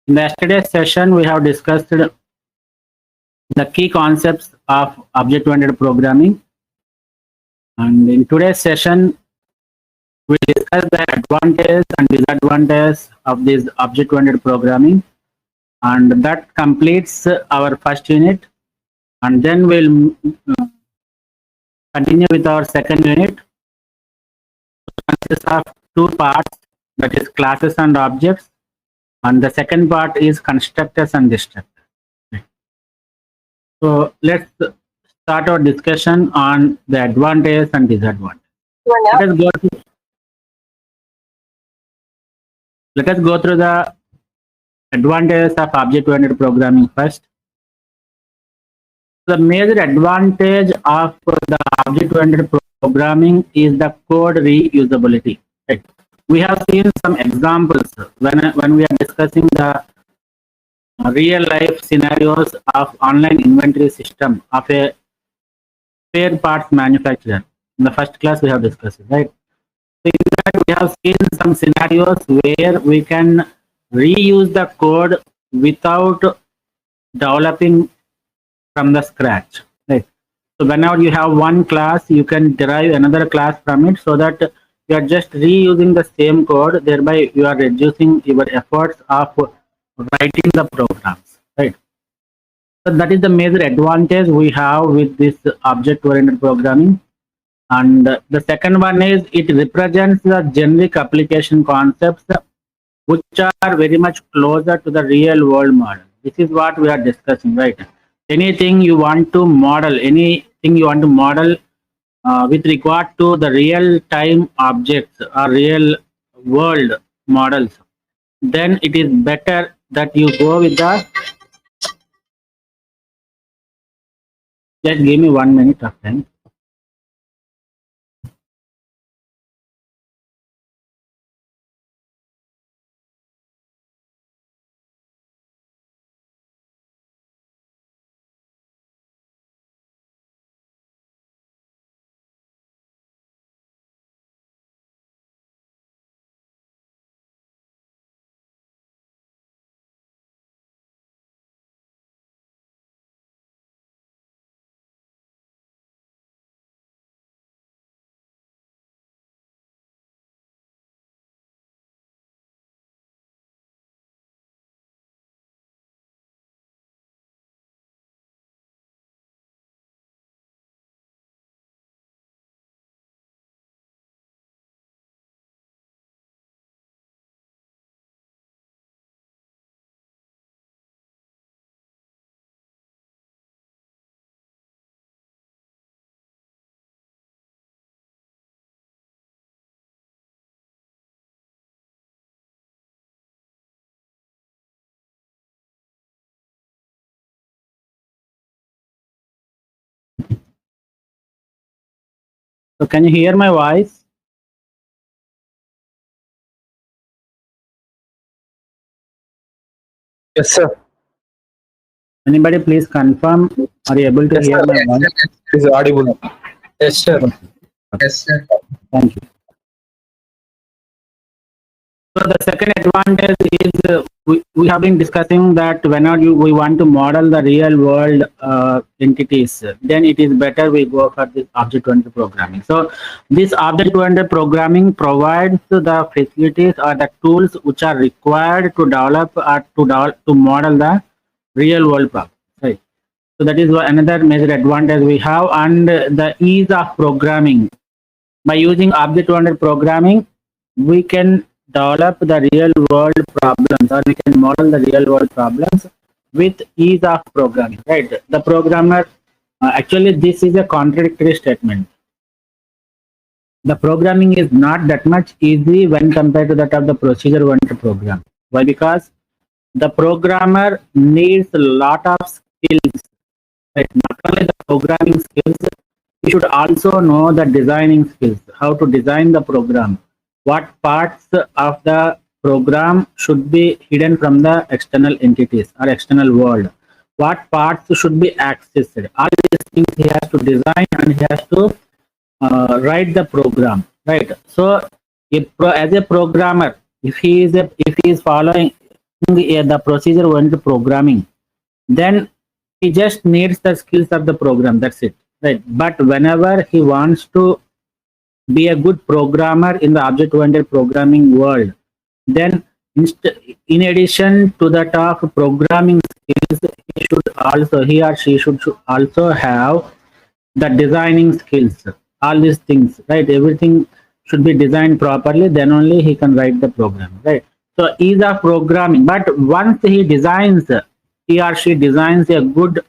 In yesterday's session, we have discussed the key concepts of object-oriented programming. And in today's session, we discuss the advantages and disadvantages of this object-oriented programming. And that completes our first unit. And then we'll continue with our second unit. It consists of two parts, that is classes and objects. And the second part is constructors and destructors. So let's start our discussion on the advantages and disadvantages. Let us go through the advantages of object-oriented programming first. The major advantage of the object-oriented programming is the code reusability. Right? We have seen some examples when we are discussing the real-life scenarios of online inventory system of a spare parts manufacturer. In the first class, we have discussed it, right? So in that, we have seen some scenarios where we can reuse the code without developing from the scratch, right? So whenever you have one class, you can derive another class from it, so that you are just reusing the same code, thereby you are reducing your efforts of writing the programs, right? So that is the major advantage we have with this object-oriented programming. And the second one is it represents the generic application concepts which are very much closer to the real world model. This is what we are discussing, right? Anything you want to model with regard to the real time objects or real world models, then it is better that you go with the, just give me 1 minute of time. So can you hear my voice? Yes, sir. Anybody please confirm, are you able to Yes, hear sir. my voice? It is audible. Yes, sir. Yes, sir. Thank you. So the second advantage is we have been discussing that whenever we want to model the real world entities, then it is better we go for this object-oriented programming. So this object-oriented programming provides the facilities or the tools which are required to develop or to model the real world problem. Right. So that is another major advantage we have, and the ease of programming. By using object-oriented programming, we can develop the real world problems, or we can model the real world problems with ease of programming, right? The programmer, actually this is a contradictory statement. The programming is not that much easy when compared to that of the procedure-oriented program. Why? Because the programmer needs a lot of skills, right? Not only the programming skills, you should also know the designing skills, how to design the program, what parts of the program should be hidden from the external entities or external world, what parts should be accessed. All these things he has to design and he has to write the program, right? So as a programmer, if he is the procedure oriented programming, then he just needs the skills of the program. That's it, right? But whenever he wants to be a good programmer in the object oriented programming world, then in addition to that of programming skills, he or she should also have the designing skills, all these things, right? Everything should be designed properly, then only he can write the program, right? So ease of programming, but once he or she designs a good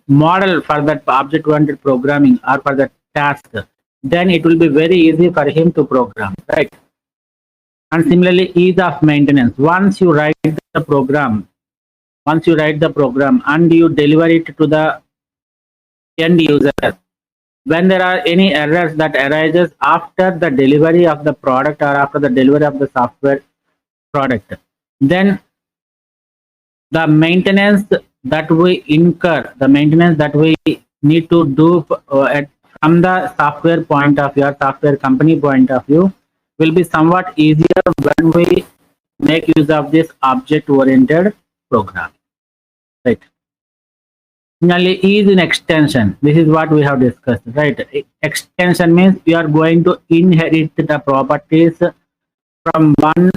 model for that object oriented programming or for that task, then it will be very easy for him to program, right? And similarly, ease of maintenance. Once you write the program and you deliver it to the end user, when there are any errors that arises after the delivery of the product or after the delivery of the software product, then the maintenance that we incur, the maintenance that we need to do from the software point of view or software company point of view will be somewhat easier when we make use of this object oriented program, right? Finally, ease in extension. This is what we have discussed, right? Extension means you are going to inherit the properties from one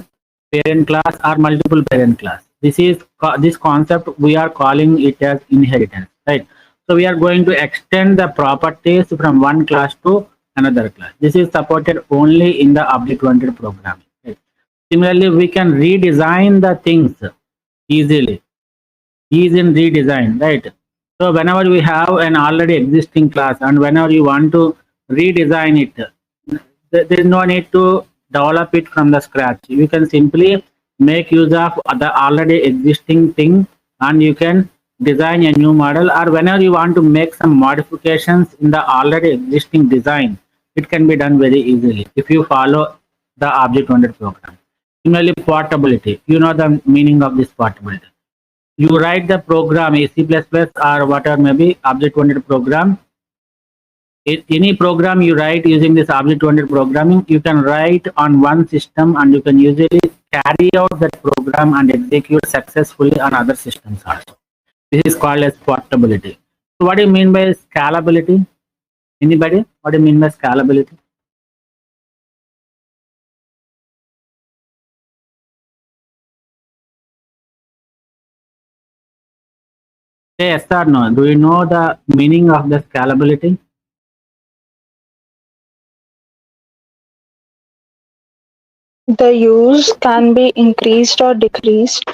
parent class or multiple parent class. This concept we are calling it as inheritance, right? So we are going to extend the properties from one class to another class. This is supported only in the object-oriented programming, right? Similarly, we can redesign the things easily. Ease in redesign, right? So whenever we have an already existing class and whenever you want to redesign it, there is no need to develop it from the scratch. You can simply make use of the already existing thing and you can design a new model, or whenever you want to make some modifications in the already existing design, it can be done very easily if you follow the object-oriented program. Similarly, portability. You know the meaning of this portability. You write the program, a C++ or whatever may be object-oriented program. Any program you write using this object-oriented programming, you can write on one system and you can usually carry out that program and execute successfully on other systems also. This is called as portability. So what do you mean by scalability? Anybody? What do you mean by scalability? Say yes or no. Do you know the meaning of the scalability? The use can be increased or decreased.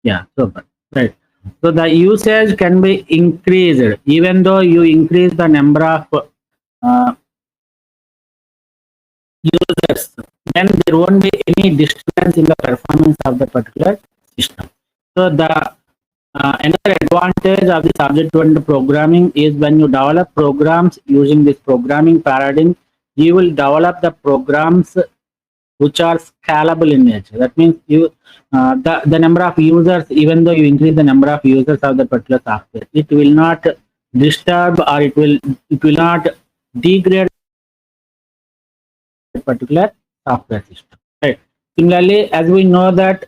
Yeah, super. Right. So the usage can be increased even though you increase the number of users, then there won't be any disturbance in the performance of the particular system. So the another advantage of this object-oriented programming is when you develop programs using this programming paradigm, you will develop the programs which are scalable in nature. That means you the number of users, even though you increase the number of users of the particular software, it will not disturb or it will not degrade the particular software system. Right. Similarly, as we know that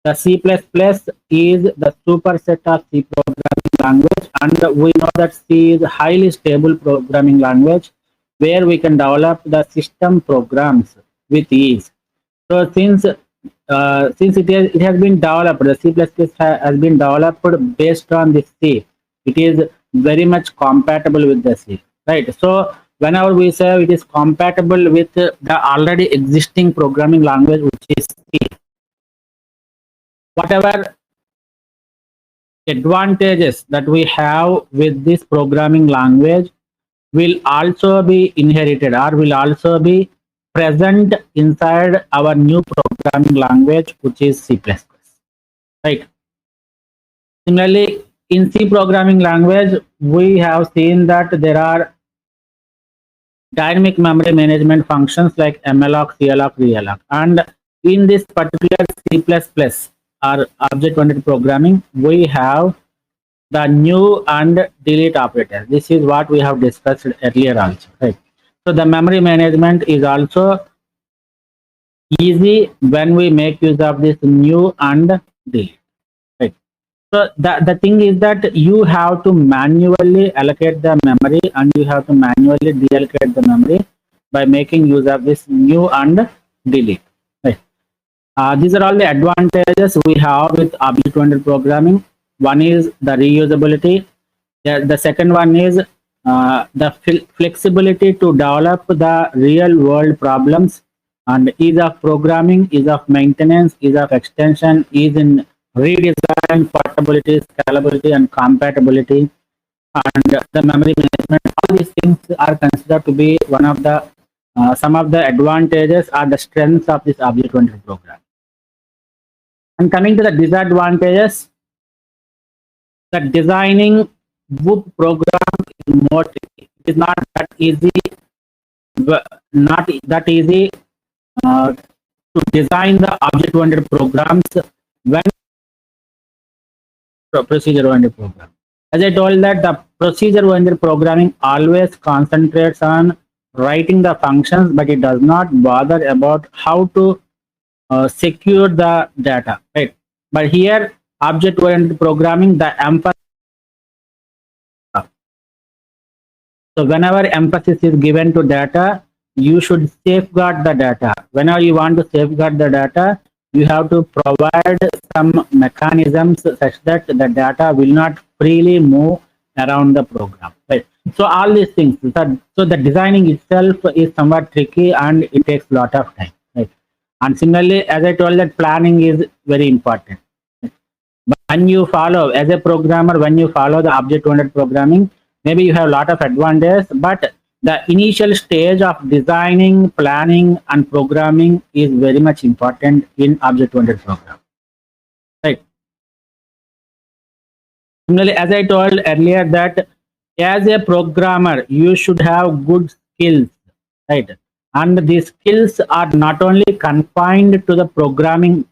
the C++ is the superset of C programming language, and we know that C is a highly stable programming language where we can develop the system programs with ease. So since it has been developed, the C++ has been developed based on this C. It is very much compatible with the C, right? So whenever we say it is compatible with the already existing programming language, which is C, whatever advantages that we have with this programming language will also be inherited or will also be present inside our new programming language, which is C++, right? Similarly, in C programming language, we have seen that there are dynamic memory management functions like malloc, calloc, realloc, and in this particular C++ or object-oriented programming, we have the new and delete operator. This is what we have discussed earlier also, right? So the memory management is also easy when we make use of this new and delete. Right. So the thing is that you have to manually allocate the memory and you have to manually deallocate the memory by making use of this new and delete. Right. These are all the advantages we have with object-oriented programming. One is the reusability. The second one is the flexibility to develop the real-world problems, and ease of programming, ease of maintenance, ease of extension, ease in redesign, portability, scalability, and compatibility, and the memory management. All these things are considered to be one of the some of the advantages or the strengths of this object-oriented program. And coming to the disadvantages, the designing WOOP program is more tricky. It is not that easy, not that easy to design the object-oriented programs when procedure-oriented program. As I told that the procedure-oriented programming always concentrates on writing the functions, but it does not bother about how to secure the data, right? But here, object-oriented programming, the emphasis. So whenever emphasis is given to data, you should safeguard the data. Whenever you want to safeguard the data, you have to provide some mechanisms such that the data will not freely move around the program, right? So all these things, so the designing itself is somewhat tricky and it takes a lot of time, right? And similarly, as I told, that planning is very important. But when you follow, as a programmer, when you follow the object-oriented programming, maybe you have a lot of advantages, but the initial stage of designing, planning, and programming is very much important in object-oriented program, right? Similarly, as I told earlier, that as a programmer, you should have good skills, right? And these skills are not only confined to the programming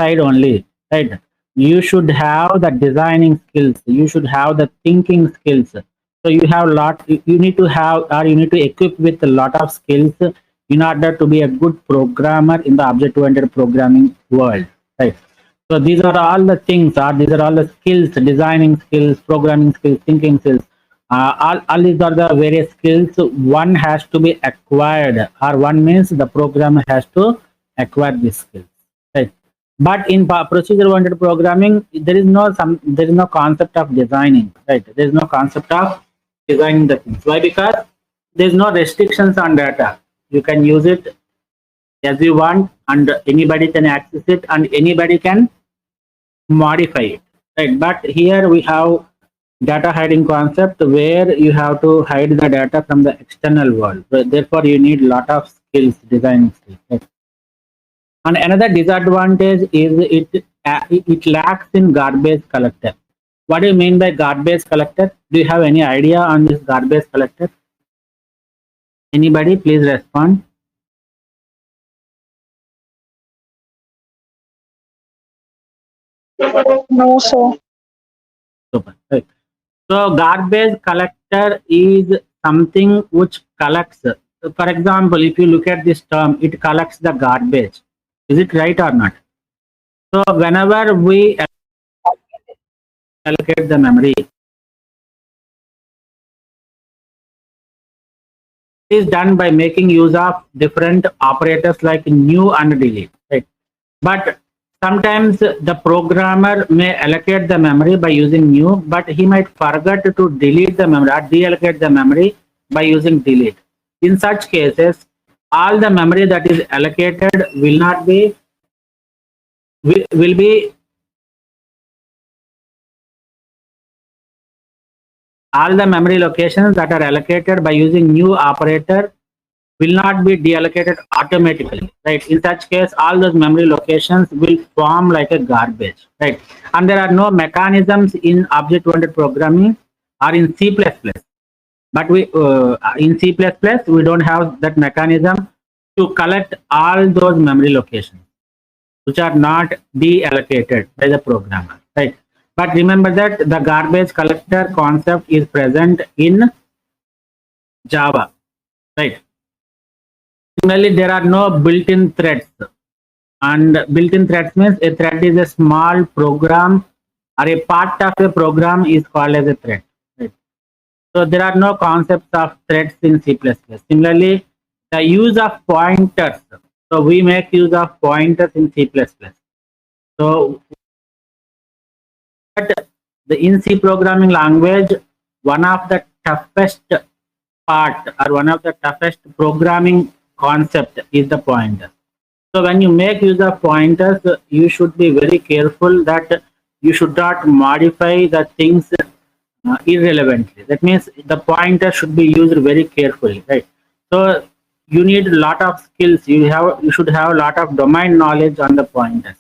side only, right? You should have the designing skills. You should have the thinking skills. So you have a lot. You need to have, or you need to equip with a lot of skills in order to be a good programmer in the object-oriented programming world, right? So these are all the things, or these are all the skills: designing skills, programming skills, thinking skills. All these are the various skills one has to be acquired, or one means the programmer has to acquire these skills, right? But in procedure-oriented programming, there is no concept of designing, right? There is no concept of designing the things. Why? Because there is no restrictions on data. You can use it as you want, and anybody can access it, and anybody can modify it, right? But here we have data hiding concept where you have to hide the data from the external world. So therefore, you need a lot of skills, designing skills. Right? And another disadvantage is it lacks in garbage collector. What do you mean by garbage collector? Do you have any idea on this garbage collector? Anybody, please respond. No, sir. Super. Right. So garbage collector is something which collects. For example, if you look at this term, it collects the garbage. Is it right or not? So whenever we allocate the memory, it is done by making use of different operators like new and delete, right? But sometimes the programmer may allocate the memory by using new, but he might forget to delete the memory or deallocate the memory by using delete. In such cases, all the memory that is allocated will not be will be all the memory locations that are allocated by using new operator will not be deallocated automatically, right? In such case, all those memory locations will form like a garbage, right? And there are no mechanisms in object-oriented programming or in C++. But in C++, we don't have that mechanism to collect all those memory locations which are not deallocated by the programmer, right? But remember that the garbage collector concept is present in Java, right? Similarly, there are no built-in threads. And built-in threads means a thread is a small program or a part of a program is called as a thread. Right? So there are no concepts of threads in C++. Similarly, the use of pointers. So we make use of pointers in C++. So but in C programming language, one of the toughest part or one of the toughest programming concept is the pointer. So when you make use of pointers, you should be very careful that you should not modify the things irrelevantly. That means the pointer should be used very carefully, right? So you need a lot of skills. You should have a lot of domain knowledge on the pointers.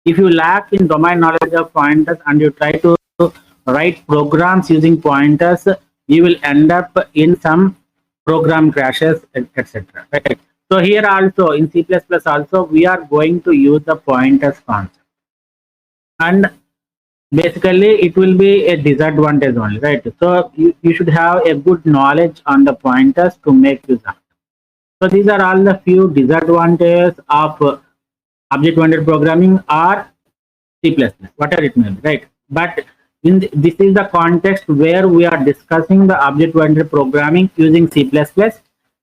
If you lack in domain knowledge of pointers and you try to write programs using pointers, you will end up in some program crashes, etc. Right? So here also in C++ also we are going to use the pointers concept, and basically it will be a disadvantage only, right? So you should have a good knowledge on the pointers to make use of it. So these are all the few disadvantages of object-oriented programming or C++, whatever it may be, right? But this is the context where we are discussing the object-oriented programming using C++.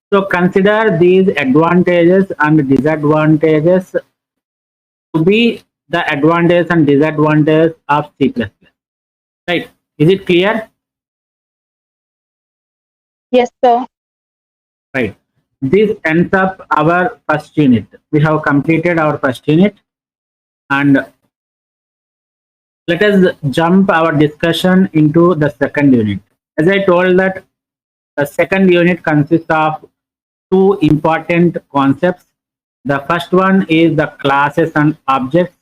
So consider these advantages and disadvantages to be the advantages and disadvantages of C++. Right? Is it clear? Yes, sir. Right. This ends up our first unit. We have completed our first unit, and let us jump our discussion into the second unit. As I told that the second unit consists of two important concepts. The first one is the classes and objects,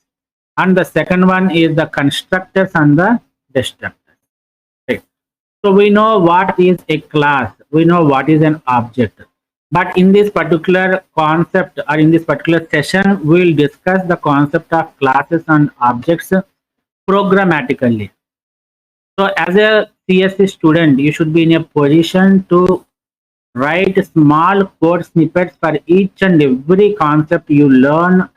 and the second one is the constructors and the destructors. Right. So we know what is a class, we know what is an object. But in this particular concept or in this particular session, we will discuss the concept of classes and objects programmatically. So as a CSC student, you should be in a position to write small code snippets for each and every concept you learn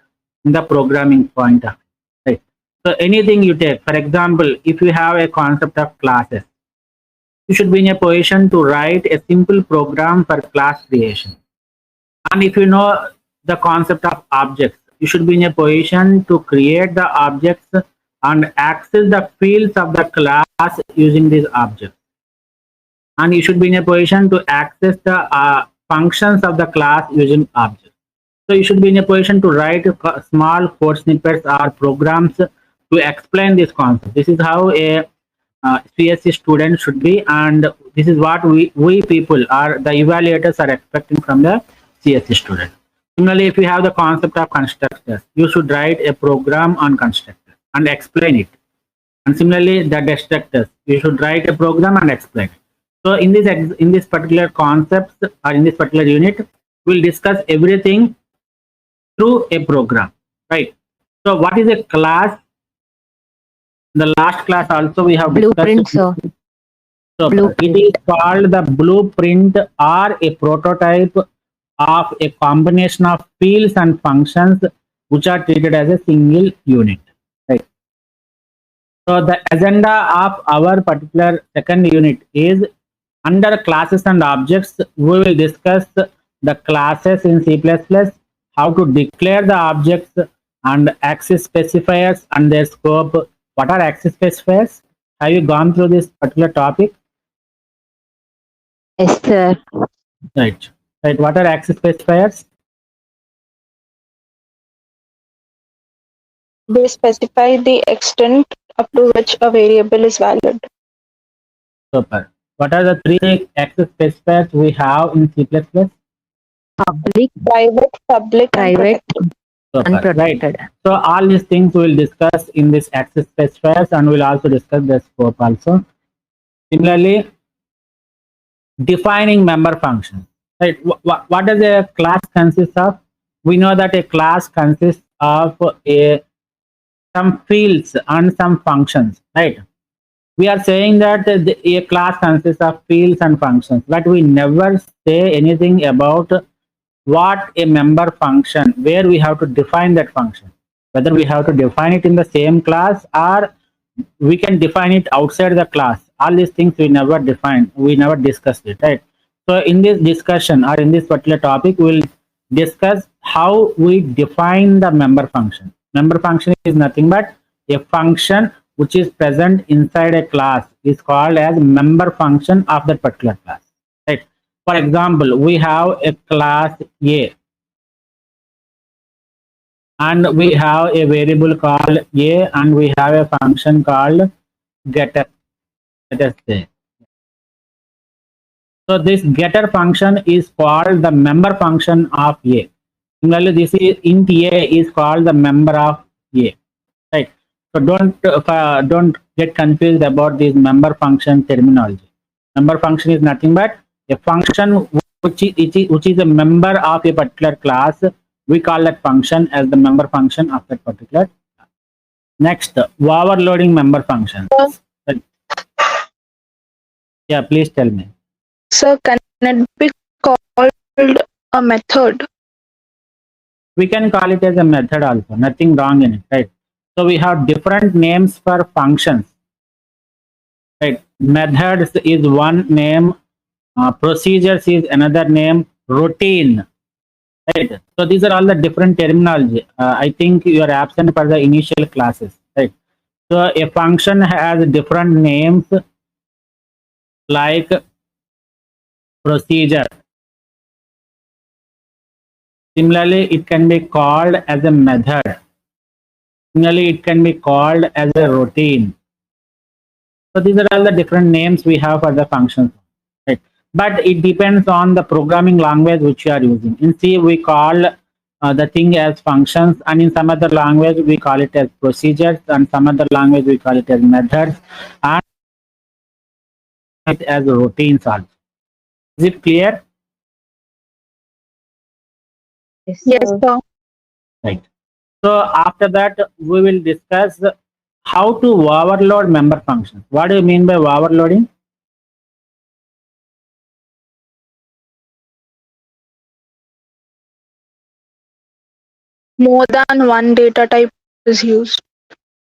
in the programming point of view. Right? So anything you take, for example, if you have a concept of classes, you should be in a position to write a simple program for class creation. And if you know the concept of objects, you should be in a position to create the objects and access the fields of the class using these objects. And you should be in a position to access the functions of the class using objects. So you should be in a position to write small code snippets or programs to explain this concept. This is how a CSC student should be, and this is what we people are the evaluators are expecting from the CSC student. Similarly, if you have the concept of constructors, you should write a program on constructors and explain it. And similarly, the destructors, you should write a program and explain it. So in this particular concepts or in this particular unit, we'll discuss everything through a program, right? So what is a class? The last class also we have Blueprint, discussed. sir. So Blueprint. it is called the blueprint or a prototype of a combination of fields and functions which are treated as a single unit. Right. So the agenda of our particular second unit is under classes and objects. We will discuss the classes in C++, how to declare the objects and access specifiers and their scope. What are access specifiers? Have you gone through this particular topic? Yes, sir. Right. Right. What are access specifiers? They specify the extent up to which a variable is valid. Super. What are the three access specifiers we have in C++? Public, Private, public, and private, protected. Super. Right. unprotected. So all these things we will discuss in this access specifiers, and we'll also discuss the scope also. Similarly, defining member functions. Right. What does a class consist of? We know that a class consists of some fields and some functions, right? We are saying that a class consists of fields and functions, but we never say anything about what a member function, where we have to define that function, whether we have to define it in the same class or we can define it outside the class. All these things we never defined, we never discussed it, right? So in this discussion or in this particular topic, we will discuss how we define the member function. Member function is nothing but a function which is present inside a class is called as member function of that particular class, right? For example, we have a class A and we have a variable called A and we have a function called getter, let us say. So this getter function is called the member function of A. Similarly, this is int A is called the member of A, right? So don't get confused about this member function terminology. Member function is nothing but a function which is a member of a particular class. We call that function as the member function of that particular class. Next, overloading member function. Yeah, please tell me. So can it be called a method? We can call it as a method also, nothing wrong in it, right? So we have different names for functions, right? Methods is one name, procedures is another name, routine, right? So these are all the different terminology. I think you are absent for the initial classes, right? So a function has different names like procedure. Similarly, it can be called as a method. Similarly, it can be called as a routine. So these are all the different names we have for the functions, right? But it depends on the programming language which you are using. In C, we call the thing as functions, and in some other language we call it as procedures, and some other language we call it as methods, and it as routines also. Is it clear? Yes, sir. Right. So after that, we will discuss how to overload member functions. What do you mean by overloading? More than one data type is used.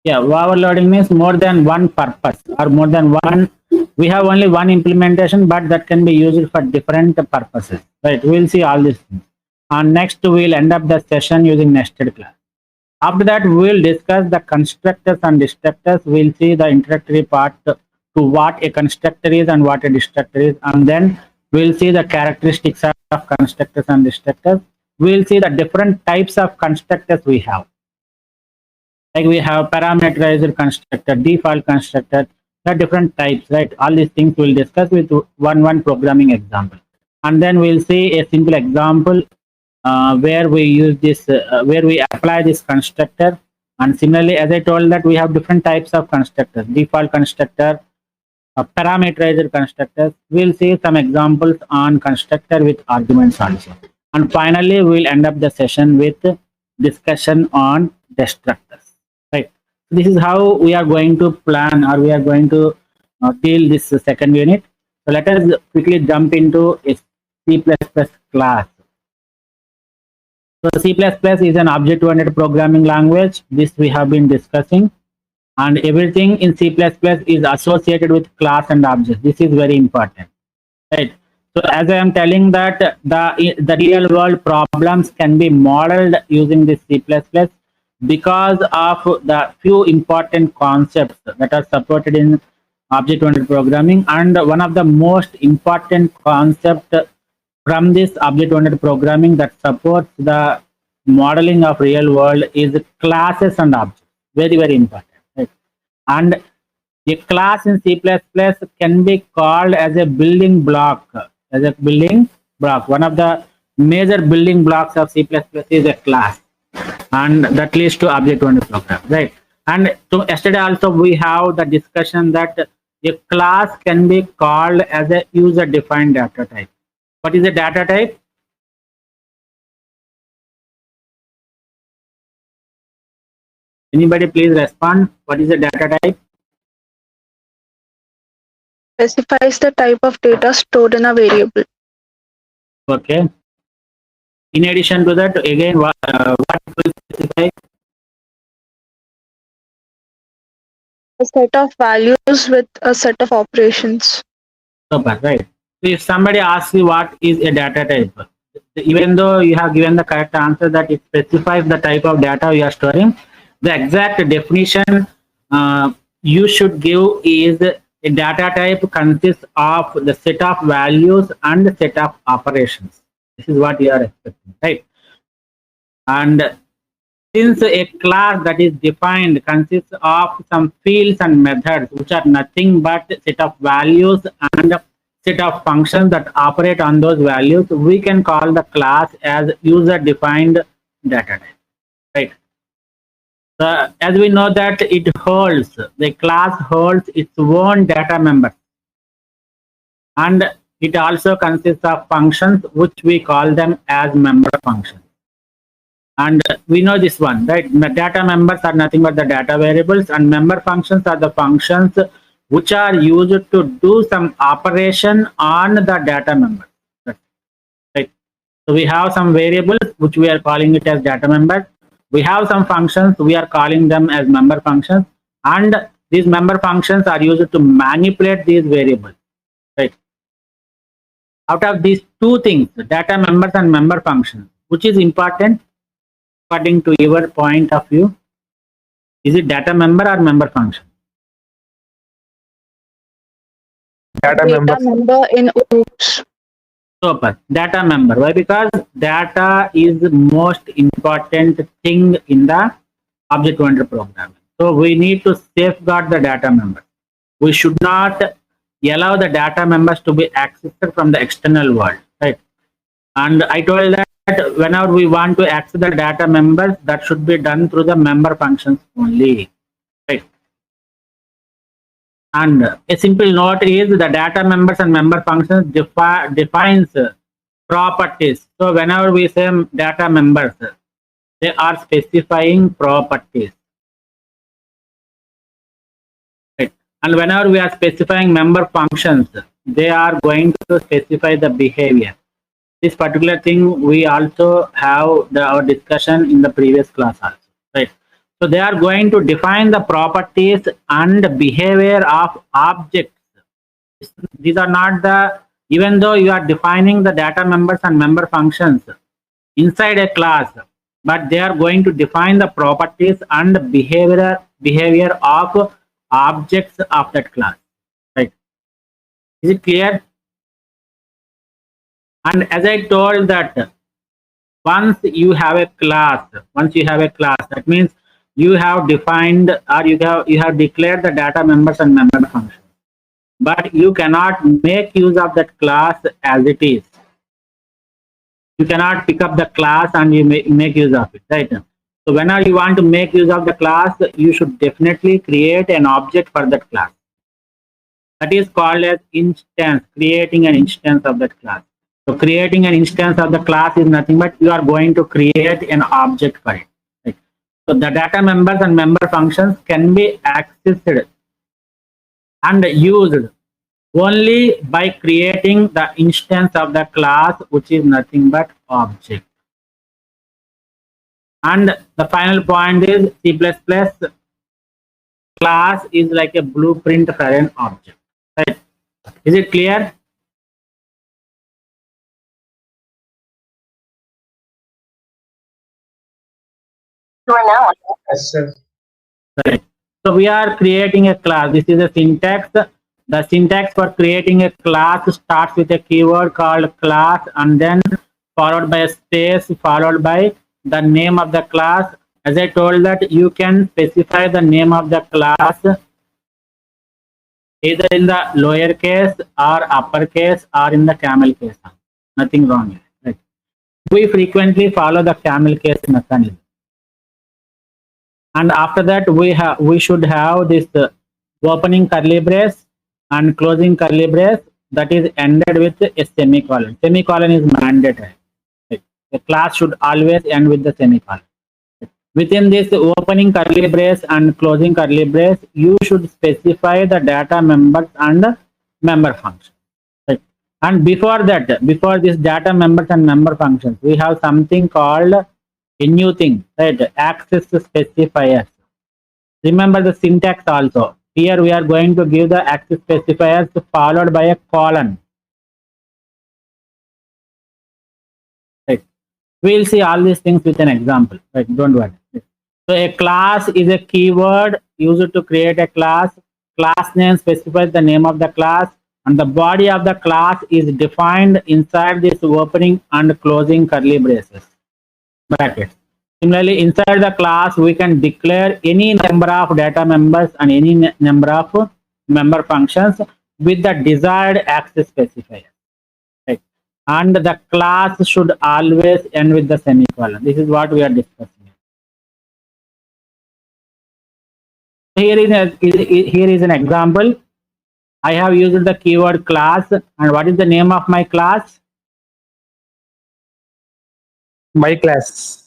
Yeah, overloading means more than one purpose or more than one. We have only one implementation, but that can be used for different purposes, right? We'll see all these things. And next, we'll end up the session using nested class. After that, we'll discuss the constructors and destructors. We'll see the introductory part to what a constructor is and what a destructor is. And then we'll see the characteristics of constructors and destructors. We'll see the different types of constructors we have. Like we have parameterized constructor, default constructor, there are different types, right? All these things we'll discuss with one programming example. And then we'll see a simple example where we use this, where we apply this constructor. And similarly, as I told that we have different types of constructors, default constructor, parameterized constructors. We'll see some examples on constructor with arguments also. And finally, we'll end up the session with discussion on destructors. Right. This is how we are going to plan, or we are going to deal this second unit. So let us quickly jump into a C++ class. So C++ is an object-oriented programming language. This we have been discussing, and everything in C++ is associated with class and object. This is very important, right? So as I am telling that the real world problems can be modeled using this C++ because of the few important concepts that are supported in object-oriented programming. And one of the most important concept from this object-oriented programming that supports the modeling of real world is classes and objects. Very, very important, right? And a class in C++ can be called as a building block. One of the major building blocks of C++ is a class, and that leads to object-oriented program, right? And so yesterday also we have the discussion that a class can be called as a user-defined data type. What is a data type? Anybody please respond. What is a data type? Specifies the type of data stored in a variable. Okay. In addition to that, again, what will specify? A set of values with a set of operations. Super, right. So if somebody asks you what is a data type, even though you have given the correct answer that it specifies the type of data you are storing, the exact definition you should give is a data type consists of the set of values and the set of operations. This is what you are expecting, right? And since a class that is defined consists of some fields and methods which are nothing but set of values and set of functions that operate on those values, we can call the class as user defined data type, right? So as we know that the class holds its own data members, and it also consists of functions which we call them as member functions. And we know this one, right? Data members are nothing but the data variables, and member functions are the functions which are used to do some operation on the data member, right? So we have some variables which we are calling it as data members. We have some functions, we are calling them as member functions, and these member functions are used to manipulate these variables, right? Out of these two things, data members and member functions, which is important according to your point of view? Is it data member or member function? Data member in OOPS. Super. Data member. Why? Because data is the most important thing in the object-oriented programming. So we need to safeguard the data member. We should not allow the data members to be accessed from the external world, right? And I told that whenever we want to access the data members, that should be done through the member functions only, right? And a simple note is the data members and member functions defines properties. So whenever we say data members, they are specifying properties, right? And whenever we are specifying member functions, they are going to specify the behavior. This particular thing we also have our discussion in the previous class also, right? So they are going to define the properties and behavior of objects. These are not even though you are defining the data members and member functions inside a class, but they are going to define the properties and behavior of objects of that class, right? Is it clear? And as I told that once you have a class, that means you have defined or you have declared the data members and member functions, but you cannot make use of that class as it is. You cannot pick up the class and you make use of it, right? So whenever you want to make use of the class, you should definitely create an object for that class. That is called as instance, creating an instance of that class. So creating an instance of the class is nothing but you are going to create an object for it, right? So the data members and member functions can be accessed and used only by creating the instance of the class, which is nothing but object. And the final point is C++ class is like a blueprint for an object, right? Is it clear? Yes, sir. Right. So we are creating a class. This is a syntax. The syntax for creating a class starts with a keyword called class and then followed by a space followed by the name of the class. As I told that you can specify the name of the class either in the lowercase or uppercase or in the camel case. Nothing wrong here, right? We frequently follow the camel case mechanism. And after that, we should have this opening curly brace and closing curly brace that is ended with a semicolon. Semicolon is mandatory. Right? The class should always end with the semicolon. Within this opening curly brace and closing curly brace, you should specify the data members and member function. Right? And before that, before this data members and member functions, we have something called a new thing, right? Access specifiers. Remember the syntax also. Here we are going to give the access specifiers followed by a colon. Right. We'll see all these things with an example. Right. Don't worry. So a class is a keyword used to create a class. Class name specifies the name of the class, and the body of the class is defined inside this opening and closing curly braces. Brackets. Similarly, inside the class, we can declare any number of data members and any number of member functions with the desired access specifier. Right. And the class should always end with the semicolon. This is what we are discussing. Here is an example. I have used the keyword class, and what is the name of my class? My class.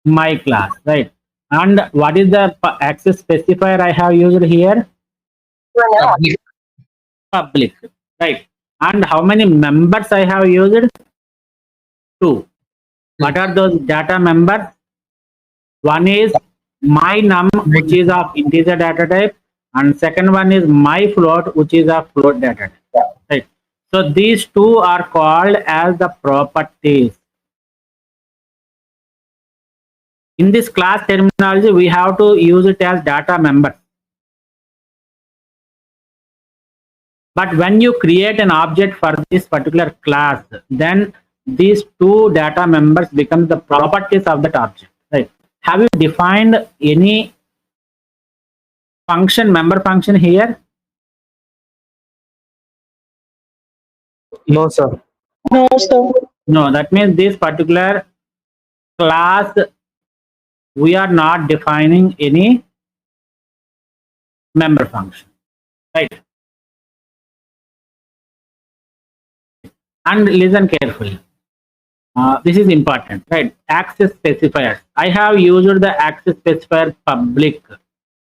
My class, right? And what is the access specifier I have used here? Public. Public, right? And how many members I have used? 2. What are those data members? One is my num, which is of integer data type, and second one is my float, which is of float data type. Right. So these two are called as the properties. In this class terminology, we have to use it as data members. But when you create an object for this particular class, then these two data members become the properties of that object. Right? Have you defined any function, member function here? No, sir. No, sir. No, that means this particular class, we are not defining any member function, right? And listen carefully. This is important, right? Access specifiers. I have used the access specifier public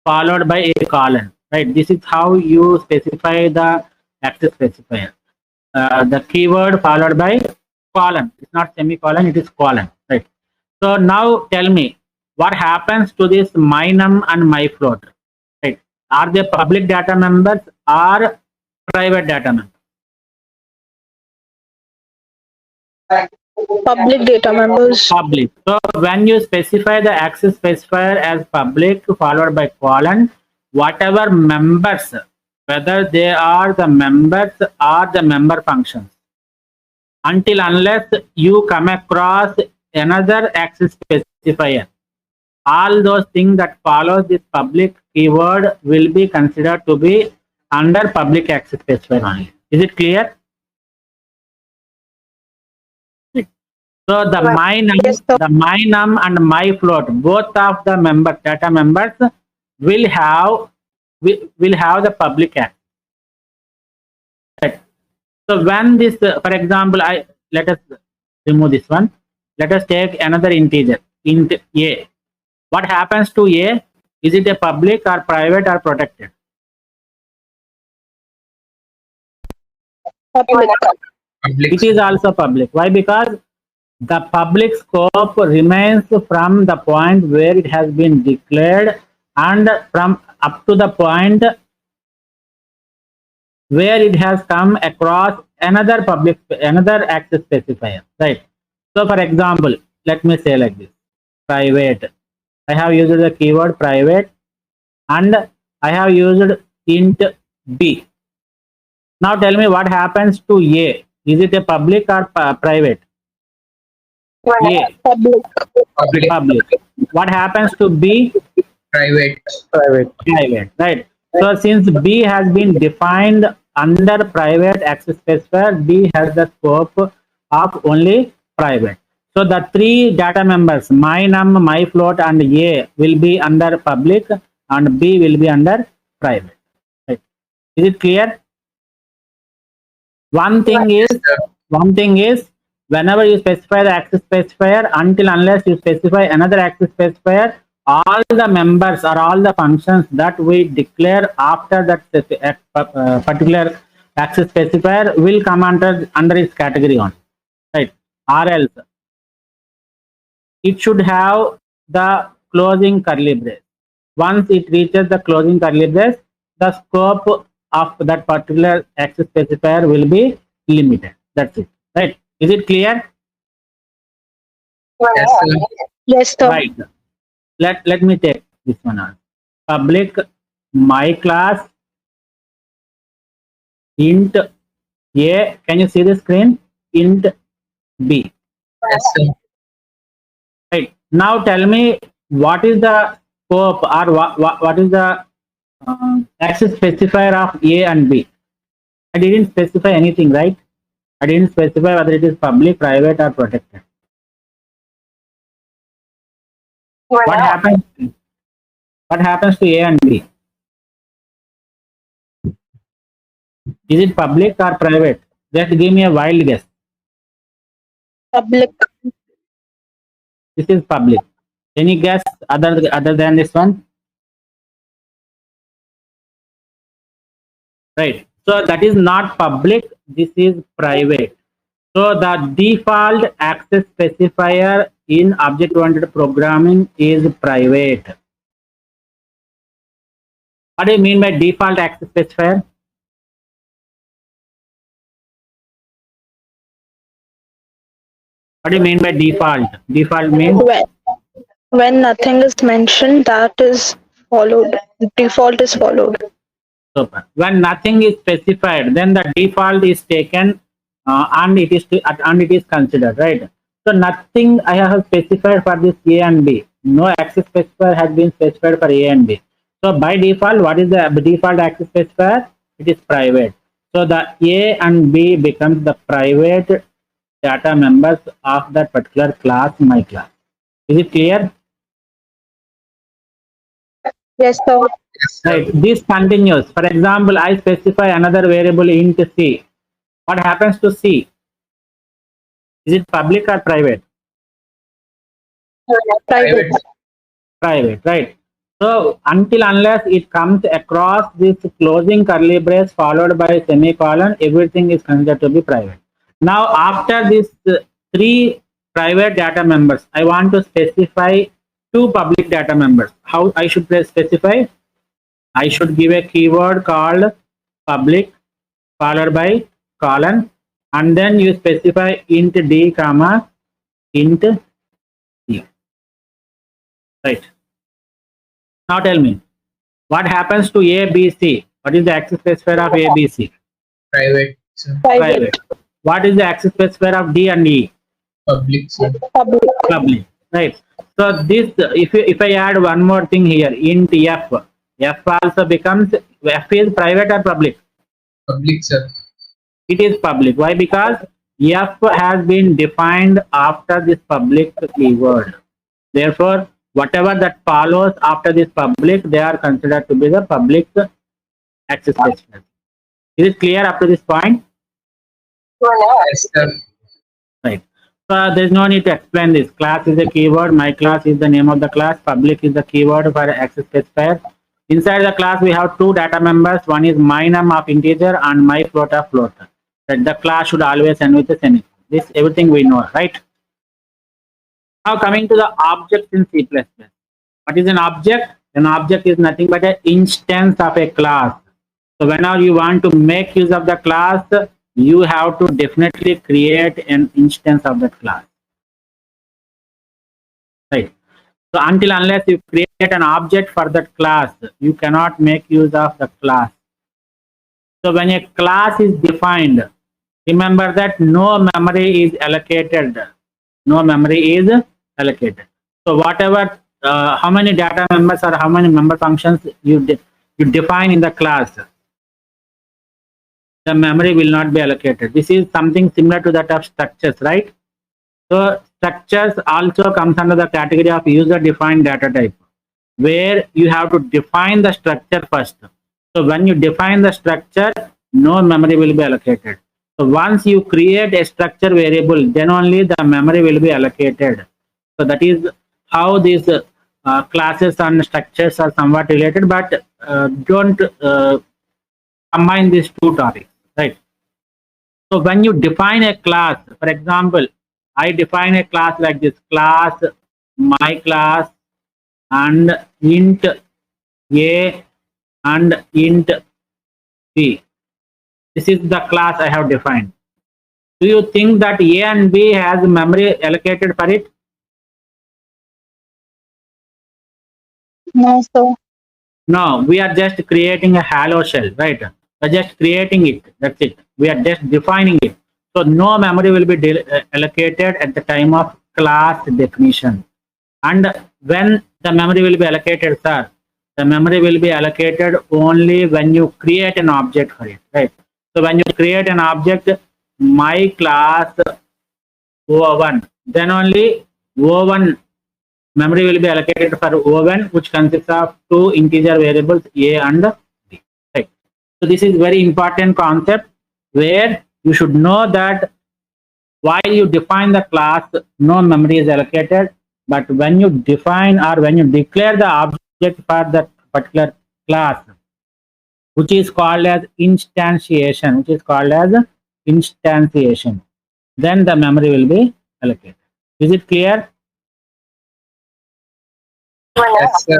followed by a colon, right? This is how you specify the access specifier. The keyword followed by colon. It's not semicolon, it is colon, right? So now tell me, what happens to this my num and my float? Right? Are they public data members or private data members? Public data members. Public. So when you specify the access specifier as public followed by colon, whatever members, whether they are the members or the member functions, until unless you come across another access specifier, all those things that follow this public keyword will be considered to be under public access specifier only. Is it clear? So the my num, Yes, sir. the my num and my float, both of the member data members will have the public access. Right. So when this, for example, let us remove this one. Let us take another integer, int a. What happens to a? Is it a public or private or protected? Public. Public. It is also public. Why? Because the public scope remains from the point where it has been declared and from up to the point where it has come across another access specifier, right? So for example, let me say like this: private. I have used the keyword private and I have used int b. Now tell me what happens to a. Is it a public or private? A. Public. Public. What happens to b? Private. Private, right? So since b has been defined under private access specifier, b has the scope of only private. So the three data members, my num, my float, and a will be under public, and b will be under private. Right? Is it clear? One thing is, whenever you specify the access specifier, until unless you specify another access specifier, all the members or all the functions that we declare after that particular access specifier will come under its category on, right? Or else it should have the closing curly brace. Once it reaches the closing curly brace, the scope of that particular access specifier will be limited. That's it, right? Is it clear? Yes, sir. Yes, sir. Right. Let me take this one on. Public my class int A. Can you see the screen? Int B. Yes, sir. Right. Now tell me what is the scope or what is the access specifier of A and B? I didn't specify anything, right? I didn't specify whether it is public, private, or protected. What happens? What happens to A and B? Is it public or private? Just give me a wild guess. Public. This is public. Any guess other than this one? Right. So that is not public. This is private. So the default access specifier in object-oriented programming is private. What do you mean by default access specifier? What do you mean by default? Default means When nothing is mentioned, that is followed. Default is followed. super. When nothing is specified, then the default is taken and it is considered, right? So nothing I have specified for this A and B. No access specifier has been specified for A and B. So by default, what is the default access specifier? It is private. So the A and B becomes the private data members of that particular class, my class. Is it clear? Yes, sir. Yes, sir. Right. This continues. For example, I specify another variable int C. What happens to C? Is it public or private? Private. Private, right? So until unless it comes across this closing curly brace followed by semicolon, everything is considered to be private. Now after these three private data members, I want to specify two public data members. How I should specify? I should give a keyword called public followed by colon, and then you specify int D comma int C. Right. Now tell me, what happens to A, B, C? What is the access specifier of A, B, C? Private, sir. Private. What is the access specifier of D and E? Public, sir. Public. Public. Right. So this, if I add one more thing here, int F, F also becomes, F is private or public? Public, sir. It is public. Why? Because F has been defined after this public keyword. Therefore, whatever that follows after this public, they are considered to be the public access specifiers. Is it clear up to this point? Yes, sir. Right. So there is no need to explain this. Class is a keyword. My class is the name of the class. Public is the keyword for access specifier. Inside the class, we have two data members. One is my num of integer and my float of float. That the class should always end with a semicolon. This everything we know, right? Now coming to the objects in C++. What is an object? An object is nothing but an instance of a class. So whenever you want to make use of the class, you have to definitely create an instance of that class. Right. So until unless you create an object for that class, you cannot make use of the class. So when a class is defined, remember that no memory is allocated. No memory is allocated. So whatever, how many data members or how many member functions you define in the class, the memory will not be allocated. This is something similar to that of structures, right? So structures also comes under the category of user defined data type, where you have to define the structure first. So when you define the structure, no memory will be allocated. So once you create a structure variable, then only the memory will be allocated. So that is how these classes and structures are somewhat related, but don't combine these two topics. right? So when you define a class, for example, I define a class like this: class, my class, and int a and int b. This is the class I have defined. Do you think that a and b has memory allocated for it? No, sir. No, we are just creating a hello shell, right? We're just creating it. That's it. We are just defining it. So no memory will be allocated at the time of class definition. And when the memory will be allocated, sir, the memory will be allocated only when you create an object for it, right? So when you create an object, my class O1, then only O1 memory will be allocated for O1, which consists of two integer variables A and B. Right. So this is very important concept where you should know that while you define the class, no memory is allocated, but when you define or when you declare the object for that particular class, which is called as instantiation, then the memory will be allocated. Is it clear? Yes, sir.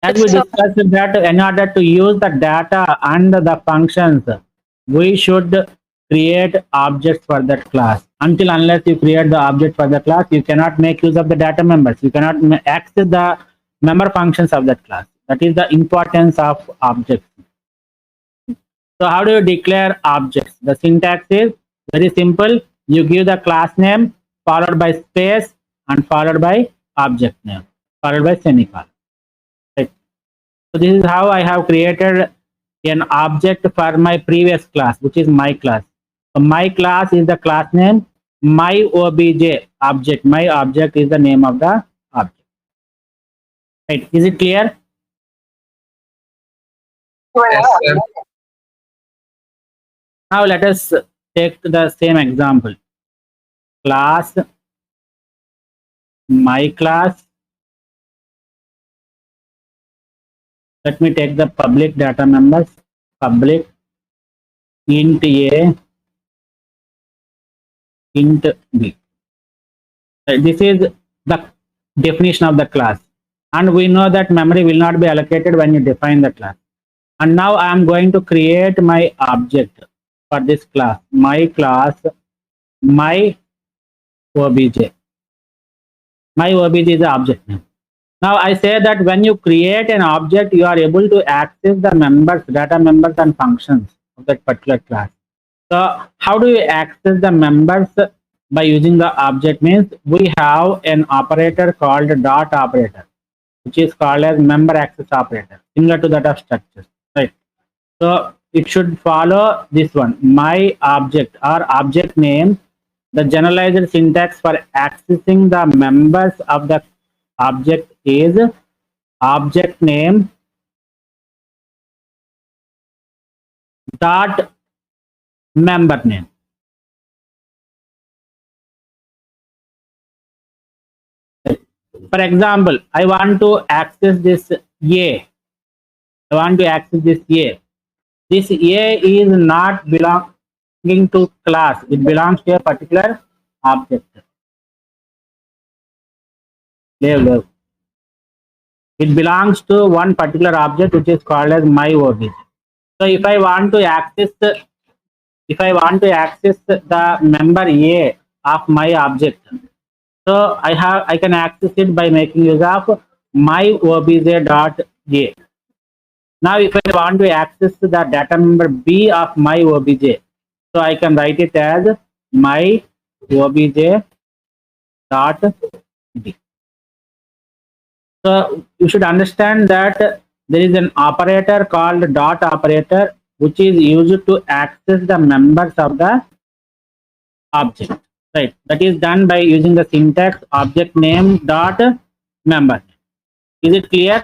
As we discussed that in order to use the data and the functions, we should create objects for that class. Until unless you create the object for the class, you cannot make use of the data members. You cannot access the member functions of that class. That is the importance of objects. So how do you declare objects? The syntax is very simple. You give the class name followed by space and followed by object name followed by semicolon. Right. So this is how I have created an object for my previous class, which is my class. So my class is the class name, my obj object. My object is the name of the object. Right. Is it clear? Yes, sir. Now let us take the same example. Class, my class. Let me take the public data members. Public int A, int B. This is the definition of the class. And we know that memory will not be allocated when you define the class. And now I am going to create my object for this class. My class, my obj. My obj is the object name. Now I say that when you create an object, you are able to access the members, data members and functions of that particular class. So how do you access the members by using the object? Means we have an operator called dot operator, which is called as member access operator, similar to that of structures, right? So it should follow this one, my object or object name. The generalized syntax for accessing the members of the object is object name dot member name. For example, I want to access this A. I want to access this A. This A is not belonging to class. It belongs to a particular object. It belongs to one particular object which is called as my obj. So if I want to access the member A of my object, so I can access it by making use of my obj dot A. Now if I want to access the data member B of my obj, so I can write it as my obj dot B. So you should understand that there is an operator called dot operator which is used to access the members of the object, right? That is done by using the syntax object name dot member. Is it clear?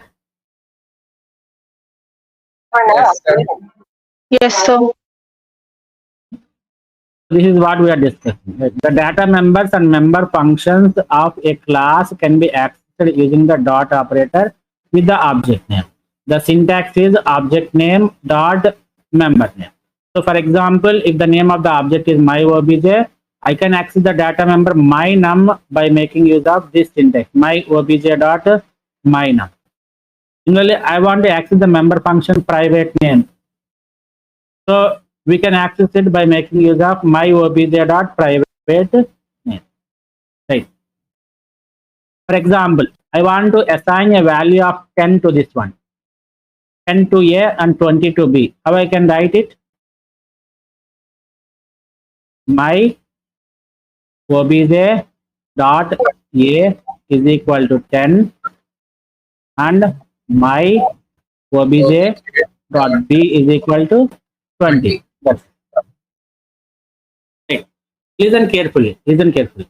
Yes, sir. Yes, sir. This is what we are discussing. Right? The data members and member functions of a class can be accessed using the dot operator with the object name. The syntax is object name dot member name. So for example, if the name of the object is my obj, I can access the data member my num by making use of this syntax, my obj dot my num. Similarly, I want to access the member function private name. So we can access it by making use of my obj dot private name. Right. For example, I want to assign a value of 10 to this one, 10 to A and 20 to B. How I can write it? My obj dot A is equal to 10 and my obj dot B is equal to 20. That's it. Okay. Listen carefully. Listen carefully.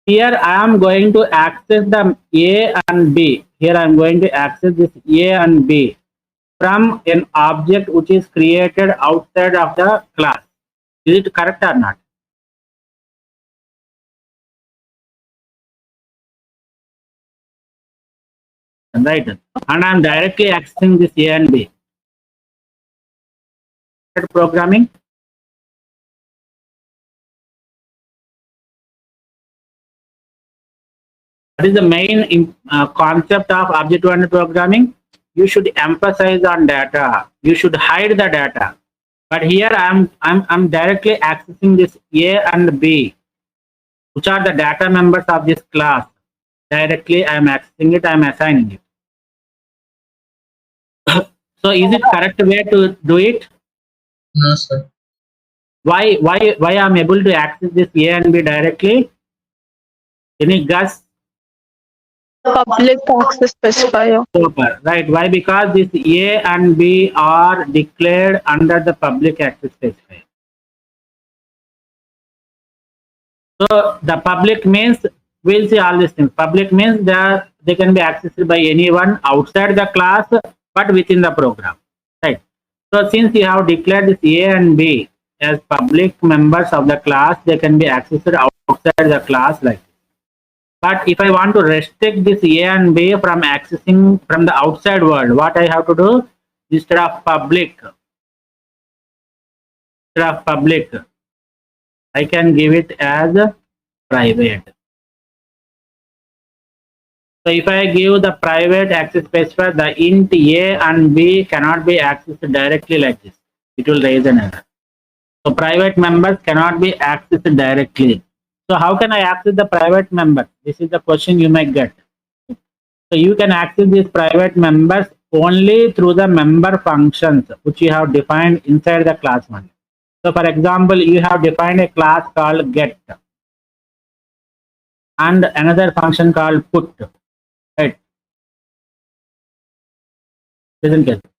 Here I am going to access the A and B. Here I am going to access this A and B from an object which is created outside of the class. Is it correct or not? Right. And I am directly accessing this A and B. Programming. That is the main concept of object-oriented programming. You should emphasize on data. You should hide the data. But here I'm directly accessing this A and B, which are the data members of this class. Directly I am accessing it. I am assigning it. So is it correct way to do it? No, sir. Why I am able to access this A and B directly? Any guess? Public access specifier. Super. Right. Why? Because this A and B are declared under the public access specifier. So the public means, we'll see all these things. Public means that they can be accessed by anyone outside the class but within the program. Right. So since you have declared this A and B as public members of the class, they can be accessed outside the class like this. But if I want to restrict this A and B from accessing from the outside world, what I have to do? Instead of public, I can give it as private. So if I give the private access specifier, the int A and B cannot be accessed directly like this. It will raise an error. So private members cannot be accessed directly. So how can I access the private member? This is the question you might get. So you can access these private members only through the member functions which you have defined inside the class one. So for example, you have defined a class called get and another function called put. Right. Listen carefully.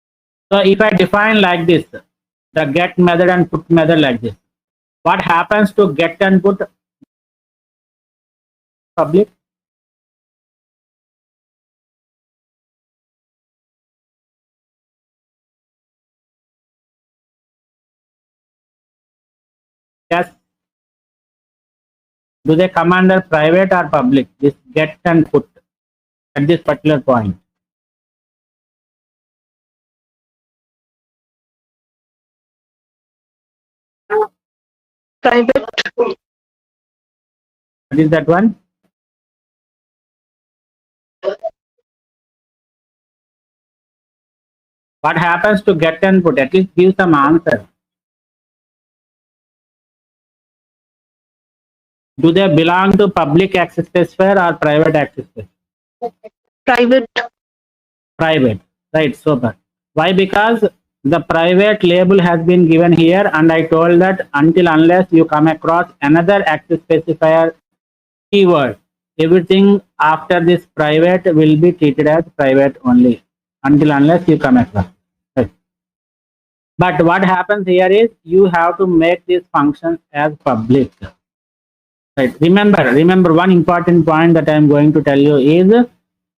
So if I define like this, the get method and put method like this, what happens to get and put? Public. Yes. Do they come under private or public? This get and put at this particular point. Private. What is that one? What happens to get and put? At least give some answer. Do they belong to public access specifier or private access specifier? Private. Private. Right. Super. Why? Because the private label has been given here, and I told that until unless you come across another access specifier keyword, everything after this private will be treated as private only until unless you come across. Right. But what happens here is you have to make these functions as public. Right. Remember one important point that I am going to tell you is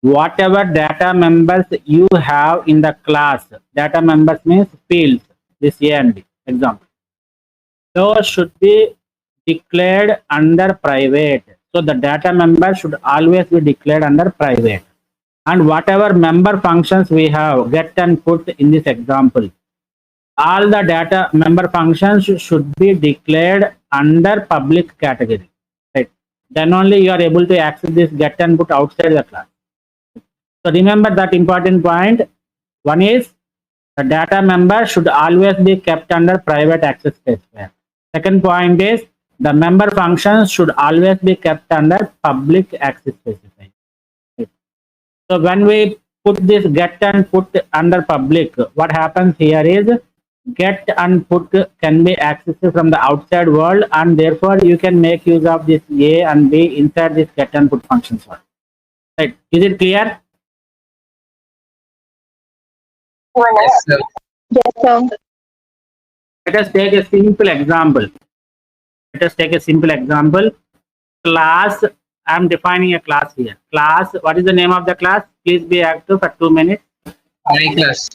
whatever data members you have in the class, data members means fields, this A and B, example, those should be declared under private. So the data member should always be declared under private. And whatever member functions we have, get and put in this example, all the data member functions should be declared under public category, right? Then only you are able to access this get and put outside the class. So remember that important point. One is the data member should always be kept under private access specifier. Second point is the member functions should always be kept under public access specifier. Right? So when we put this get and put under public, what happens here is get and put can be accessed from the outside world, and therefore you can make use of this A and B inside this get and put functions. Right? Is it clear? Yes, sir. Yes, sir. Let us take a simple example. Let us take a simple example. Class, I am defining a class here. Class, what is the name of the class? Please be active for 2 minutes. My class.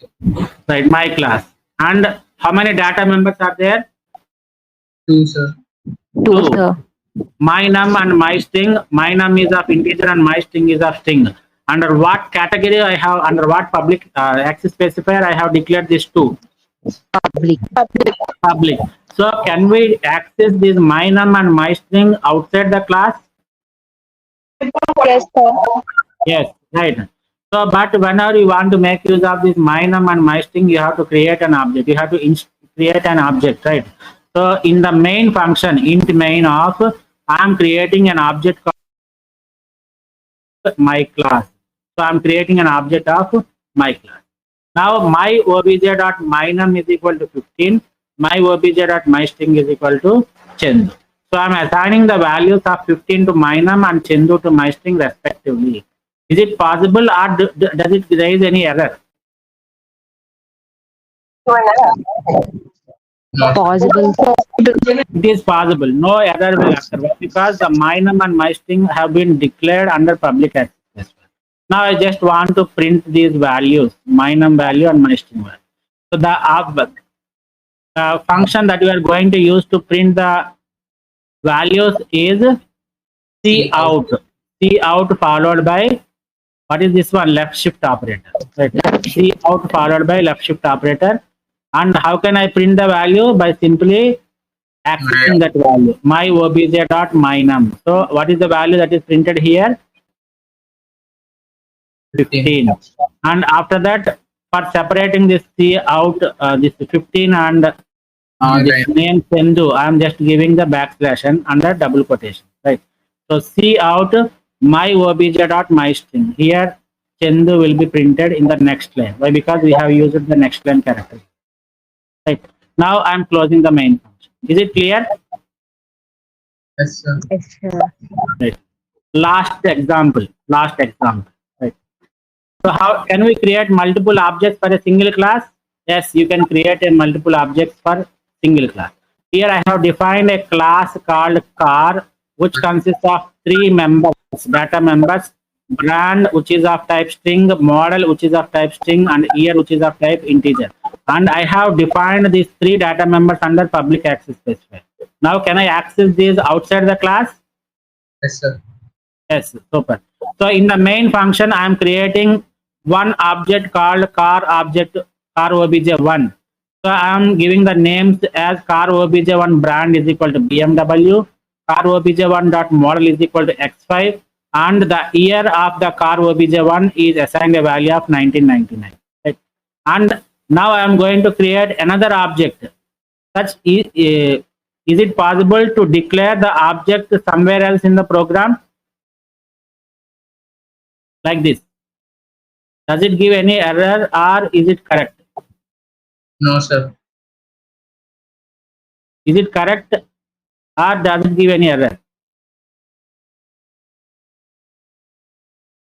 Right, my class. And how many data members are there? 2, sir. Two, sir. My num and my string. My num is of integer and my string is of string. Under what category I have, under what public access specifier I have declared these two? Public. Public. So can we access this my num and my string outside the class? Yes, sir. Yes, right. So, but whenever you want to make use of this my num and my string, you have to create an object. You have to create an object, right? So, in the main function, int main of, I am creating an object called my class. So, I am creating an object of my class. Now, my obj.mynum is equal to 15. My obj.mystring is equal to Chandu. So, I am assigning the values of 15 to mynum and Chandu to mystring respectively. Is it possible, or does it raise any error? No. Possible. It is possible. No error will occur because the mynum and mystring have been declared under public access. Now I just want to print these values, mynum value and mystring value. So the function that we are going to use to print the values is cout. Cout followed by, what is this one? Left shift operator. Right. Cout followed by left shift operator. And how can I print the value? By simply accessing that value. My obj.mynum. So what is the value that is printed here? 15. And after that, for separating this cout, this 15 and this name Chandu, I am just giving the backslash and under double quotation. Right. So cout my obj.mystring. Here Chandu will be printed in the next line. Why? Because we have used the next line character. Right. Now I am closing the main function. Is it clear? Yes, sir. Yes, sir. Right. Last example. Right. So how can we create multiple objects for a single class? Yes, you can create a multiple objects for single class. Here I have defined a class called car, which consists of 3 members, data members, brand, which is of type string, model, which is of type string, and year, which is of type integer. And I have defined these 3 data members under public access specifier. Now can I access these outside the class? Yes, sir. Yes, super. So in the main function, I am creating one object called car object, car obj1. So I am giving the names as car obj1 brand is equal to BMW, car obj1 dot model is equal to x5, and the year of the car obj1 is assigned a value of 1999. Right? And now I am going to create another object. Such is it possible to declare the object somewhere else in the program? Like this. Does it give any error or is it correct? No, sir. Is it correct or does it give any error?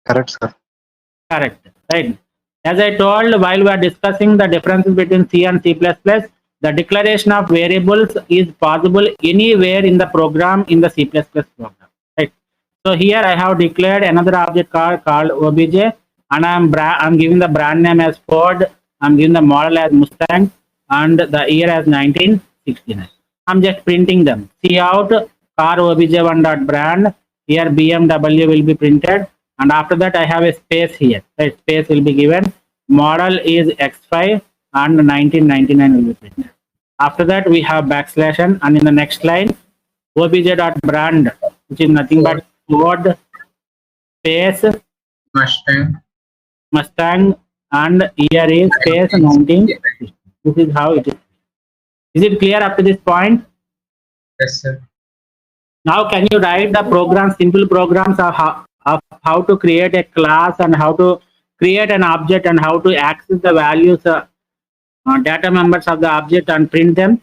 Correct, sir. Correct. Right. As I told while we are discussing the differences between C and C++, the declaration of variables is possible anywhere in the program, in the C++ program. Right. So here I have declared another object called obj, and I'm giving the brand name as Ford, I'm giving the model as Mustang, and the year as 1969. I'm just printing them. Cout car obj1.brand. Here BMW will be printed, and after that I have a space here. The space will be given. Model is X5, and 1999 will be printed. After that, we have backslash n, and in the next line, obj.brand, which is nothing but Ford space Mustang and year is space 19. This is how it is. Is it clear up to this point? Yes, sir. Now, can you write the program, simple programs of how to create a class and how to create an object and how to access the values, data members of the object and print them?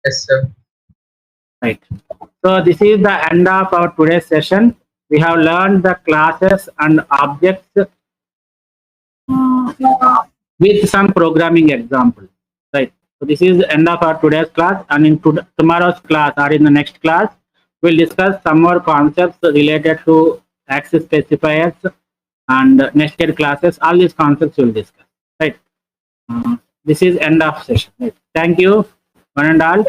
Yes, sir. Right. So this is the end of our today's session. We have learned the classes and objects with some programming examples. Right. So this is the end of our today's class, and in tomorrow's class or in the next class, we'll discuss some more concepts related to access specifiers and nested classes. All these concepts we'll discuss. Right. This is end of session. Right. Thank you, one and all.